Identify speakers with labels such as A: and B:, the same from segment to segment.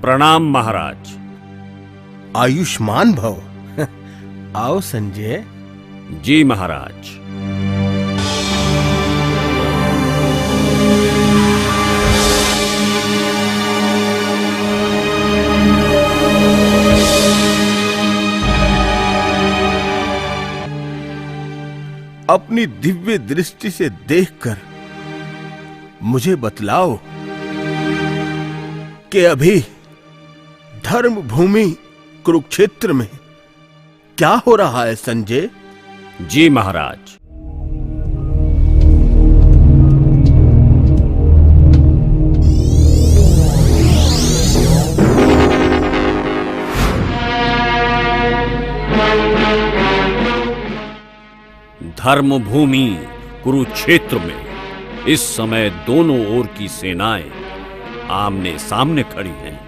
A: प्रणाम महाराज।
B: आयुष्मान भव। आओ संजय।
A: जी महाराज।
B: अपनी दिव्य दृष्टि से देखकर मुझे बतलाओ कि अभी धर्म भूमि कुरुक्षेत्र में क्या हो रहा है संजय?
A: जी महाराज। धर्म भूमि कुरुक्षेत्र में इस समय दोनों ओर की सेनाएं आमने सामने खड़ी हैं।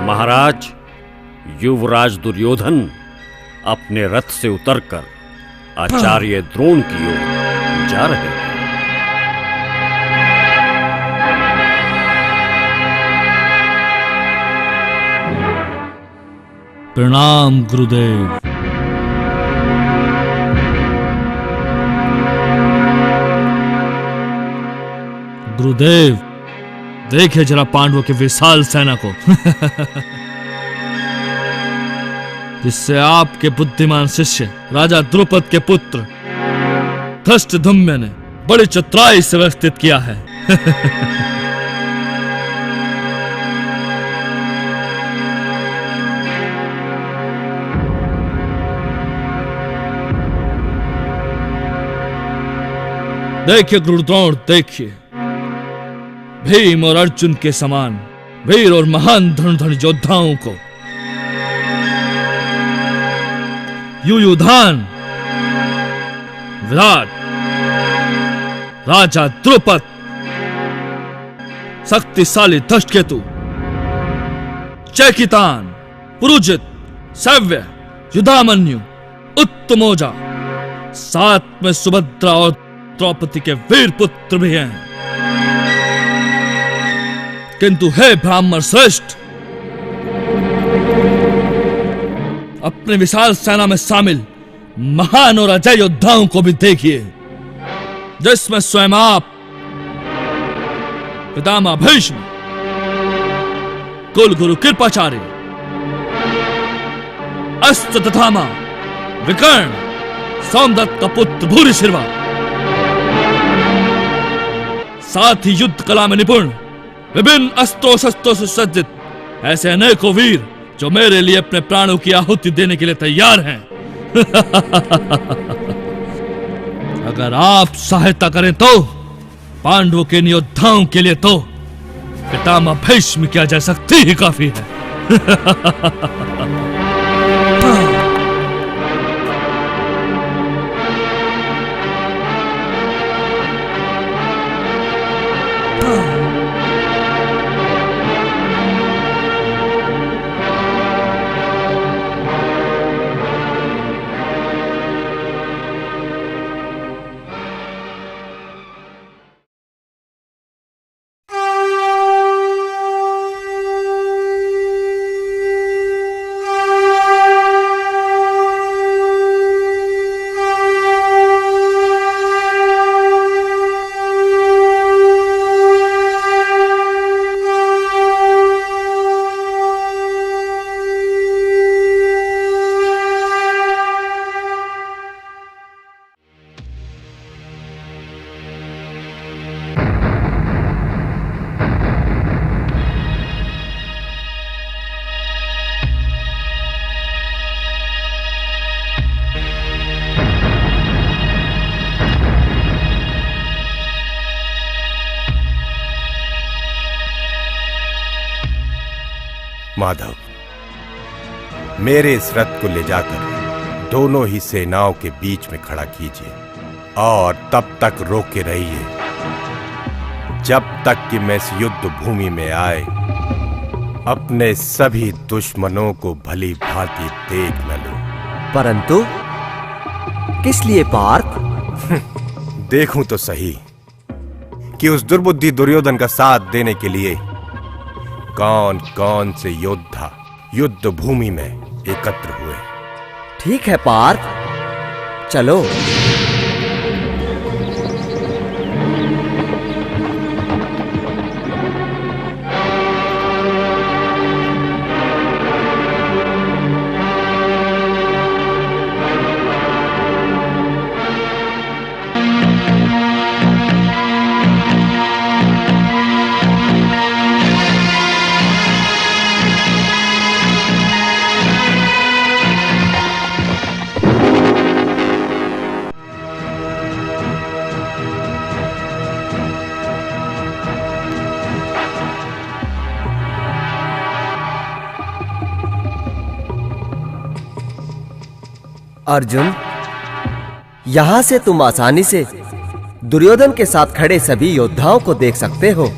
A: महाराज, युवराज दुर्योधन अपने रथ से उतरकर आचार्य द्रोण की ओर जा रहे हैं।
C: प्रणाम गुरुदेव। गुरुदेव, देखिए जरा पांडवों की विशाल सेना को जिससे आपके बुद्धिमान शिष्य राजा द्रुपद के पुत्र धृष्टद्युम्न ने बड़ी चतुराई से व्यवस्थित किया है। देखिए गुरुद्रोण, देखिए भीम और अर्जुन के समान वीर और महान धनुर्धर योद्धाओं को युयुधान, विराट, राजा द्रुपद, शक्तिशाली धृष्टकेतु, चैकितान, पुरुजित, सव्य, युधामन्यु, उत्तमौजा, साथ में सुभद्रा और द्रौपदी के वीर पुत्र भी हैं। किंतु हे ब्राह्मण श्रेष्ठ, अपने विशाल सेना में शामिल महान और अजय योद्धाओं को भी देखिए, जिसमें स्वयं आप, पितामह भीष्म, कुलगुरु कृपाचार्य, अस्त्रधामा विकर्ण, सोमदत्त का पुत्र भूरिश्रवा, साथ ही युद्ध कला में निपुण, विभिन्न अस्त्रों शस्त्रों से सज्जित ऐसे अनेकों वीर जो मेरे लिए अपने प्राणों की आहुति देने के लिए तैयार हैं। अगर आप सहायता करें तो पांडवों के योद्धाओं के लिए तो पितामह भीष्म की अजय शक्ति ही काफी है।
D: माधव, मेरे इस रथ को ले जाकर दोनों ही सेनाओं के बीच में खड़ा कीजिए और तब तक रोके रहिए जब तक कि मैं इस युद्ध भूमि में आए अपने सभी दुश्मनों को भली भांति देख न लूं।
E: परंतु किस लिए पार्थ?
D: देखूं तो सही कि उस दुर्बुद्धि दुर्योधन का साथ देने के लिए कौन कौन से योद्धा युद्ध भूमि में एकत्र हुए।
E: ठीक है पार्थ, चलो। अर्जुन, यहां से तुम आसानी से दुर्योधन के साथ खड़े सभी योद्धाओं को देख सकते हो।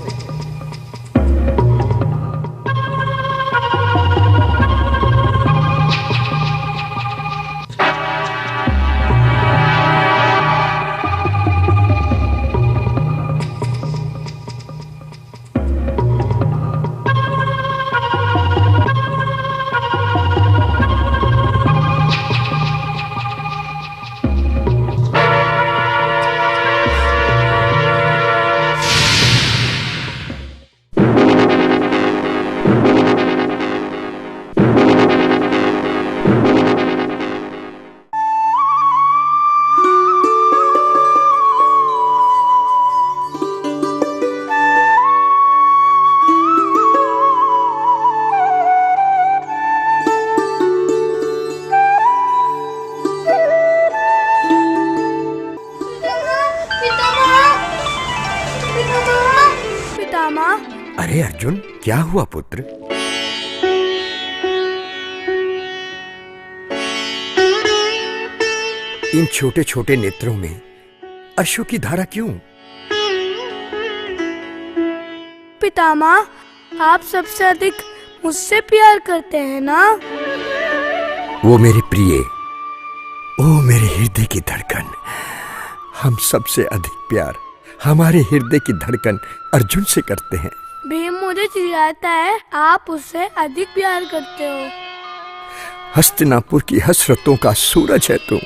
F: अरे अर्जुन, क्या हुआ पुत्र? इन छोटे छोटे नेत्रों में अश्रु की धारा क्यों?
G: पितामह, आप सबसे अधिक मुझसे प्यार करते हैं ना?
F: वो मेरे प्रिय, ओ मेरे हृदय की धड़कन, हम सबसे अधिक प्यार हमारे हृदय की धड़कन अर्जुन से करते हैं।
G: भीम मुझे चिढ़ाता है, आप उससे अधिक प्यार करते हो।
F: हस्तिनापुर की हसरतों का सूरज है तू,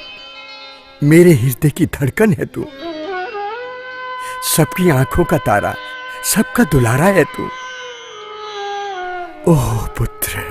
F: मेरे हृदय की धड़कन है तू, सबकी आंखों का तारा, सबका दुलारा है तू। ओह पुत्र,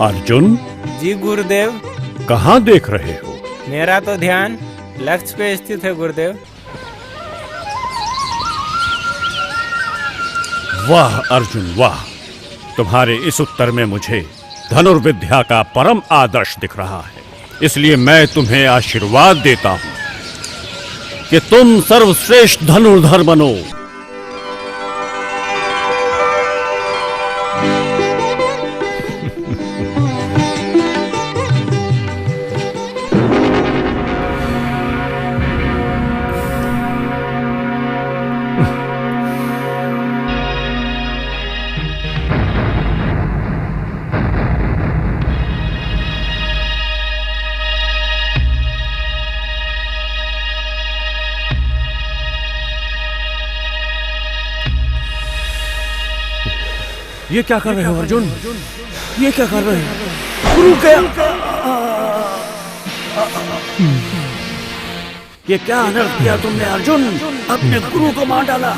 A: अर्जुन,
H: जी गुरुदेव।
A: कहाँ देख रहे हो?
H: मेरा तो ध्यान लक्ष्य पे स्थित है गुरुदेव।
A: वाह अर्जुन वाह, तुम्हारे इस उत्तर में मुझे धनुर्विद्या का परम आदर्श दिख रहा है। इसलिए मैं तुम्हें आशीर्वाद देता हूं कि तुम सर्वश्रेष्ठ धनुर्धर बनो। ये क्या कर रहे हो अर्जुन? ये क्या कर रहे हो? गुरु क्या? ये क्या अनर्थ किया तुमने अर्जुन? अपने गुरु को मार डाला।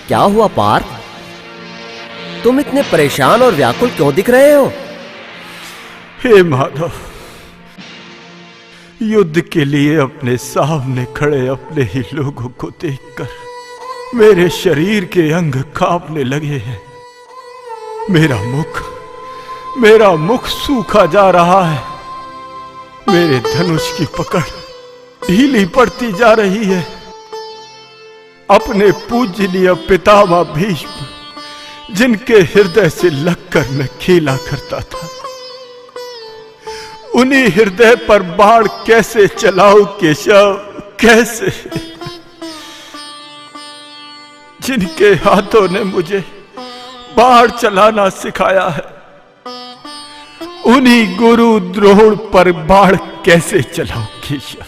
E: क्या हुआ पार्थ? तुम इतने परेशान और व्याकुल क्यों दिख रहे हो?
B: हे माधव, युद्ध के लिए अपने सामने खड़े अपने ही लोगों को देखकर मेरे शरीर के अंग कांपने लगे हैं। मेरा मुख सूखा जा रहा है। मेरे धनुष की पकड़ ढीली पड़ती जा रही है। अपने पूजनीय पितामह भीष्म, जिनके हृदय से लगकर मैं खेला करता था, उन्हीं हृदय पर बाण कैसे चलाऊं केशव, कैसे? जिनके हाथों ने मुझे बाण चलाना सिखाया है, उन्हीं गुरु द्रोण पर बाण कैसे चलाऊं केशव,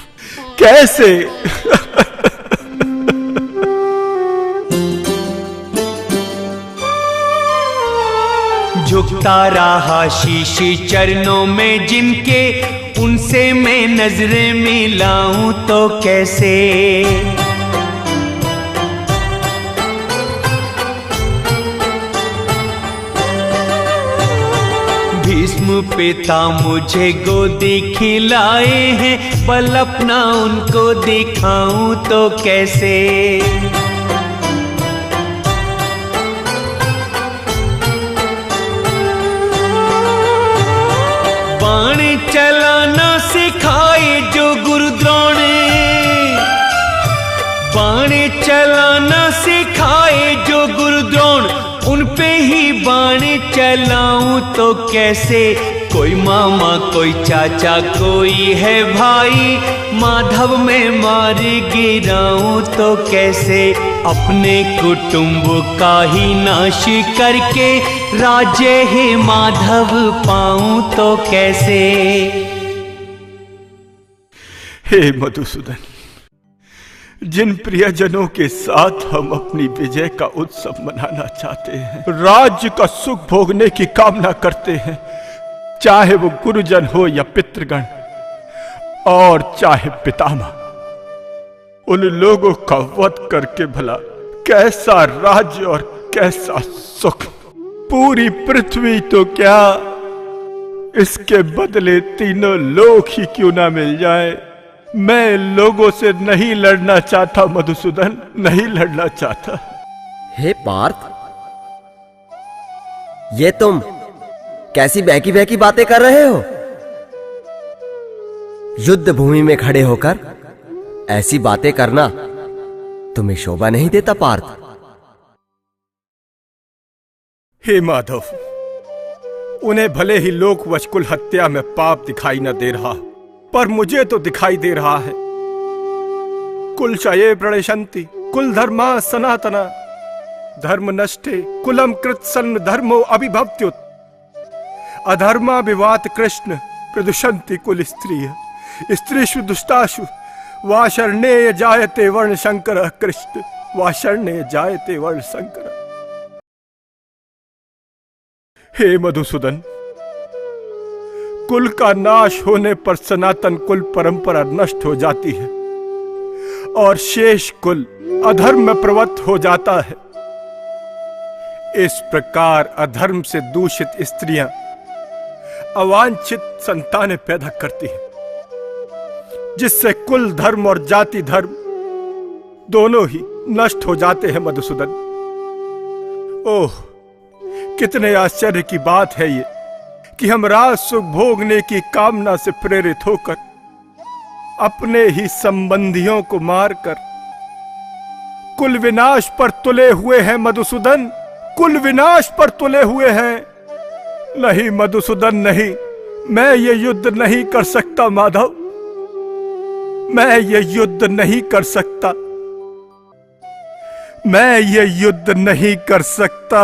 B: कैसे?
I: झुकता रहा शीश चरणों में जिनके, उनसे मैं नजरें मिलाऊं तो कैसे? भीष्म पिता मुझे गोदी खिलाए हैं, बल अपना उनको दिखाऊं तो कैसे? बाण चलाना सिखाए जो गुरु द्रोण, बाण चलाना सिखाए जो गुरु द्रोण, उन पे ही बाण चलाऊं तो कैसे? कोई मामा कोई चाचा कोई है भाई, माधव में मार गिराऊं तो कैसे? अपने कुटुंब का ही नाश करके राज्य हे माधव पाऊं तो कैसे?
B: हे मधुसूदन, जिन प्रियजनों के साथ हम अपनी विजय का उत्सव मनाना चाहते हैं, राज्य का सुख भोगने की कामना करते हैं, चाहे वो गुरुजन हो या पितृगण और चाहे पितामह, उन लोगों का वध करके भला कैसा राज्य और कैसा सुख? पूरी पृथ्वी तो क्या, इसके बदले तीनों लोक ही क्यों ना मिल जाए। मैं लोगों से नहीं लड़ना चाहता मधुसूदन, नहीं लड़ना चाहता।
E: हे पार्थ, ये तुम कैसी बहकी बहकी बातें कर रहे हो? युद्ध भूमि में खड़े होकर ऐसी बातें करना तुम्हें शोभा नहीं देता पार्थ।
B: हे माधव, उन्हें भले ही लोकवश कुल हत्या में पाप दिखाई न दे रहा, पर मुझे तो दिखाई दे रहा है। कुल क्षये प्रणशन्ति कुल धर्मा सनातना, धर्म नष्टे कुलम कृत सन्न धर्मो अभिभव्युत, अधर्मा विवात कृष्ण प्रदुषन्ति कुल स्त्रिय, स्त्रीषु दुष्टाशु वाशर्णेय जायते वर्ण शंकर, कृष्ण वाशर्णेय जायते वर्ण शंकर। हे मधुसूदन, कुल का नाश होने पर सनातन कुल परंपरा नष्ट हो जाती है और शेष कुल अधर्म में प्रवृत्त हो जाता है। इस प्रकार अधर्म से दूषित स्त्रियां अवांछित संतानें पैदा करती हैं, जिससे कुल धर्म और जाति धर्म दोनों ही नष्ट हो जाते हैं मधुसूदन। ओह, कितने आश्चर्य की बात है ये कि हम राज सुख भोगने की कामना से प्रेरित होकर अपने ही संबंधियों को मारकर कुल विनाश पर तुले हुए हैं मधुसूदन, कुल विनाश पर तुले हुए हैं। नहीं मधुसूदन नहीं, मैं ये युद्ध नहीं कर सकता माधव, मैं ये युद्ध नहीं कर सकता। मैं ये युद्ध नहीं कर सकता।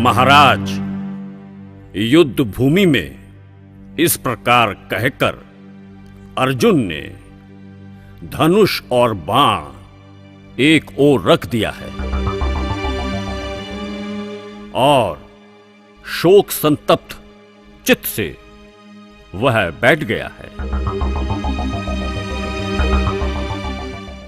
A: महाराज, युद्ध भूमि में इस प्रकार कहकर अर्जुन ने धनुष और बाण एक ओर रख दिया है और शोक संतप्त चित्त से वह बैठ गया है।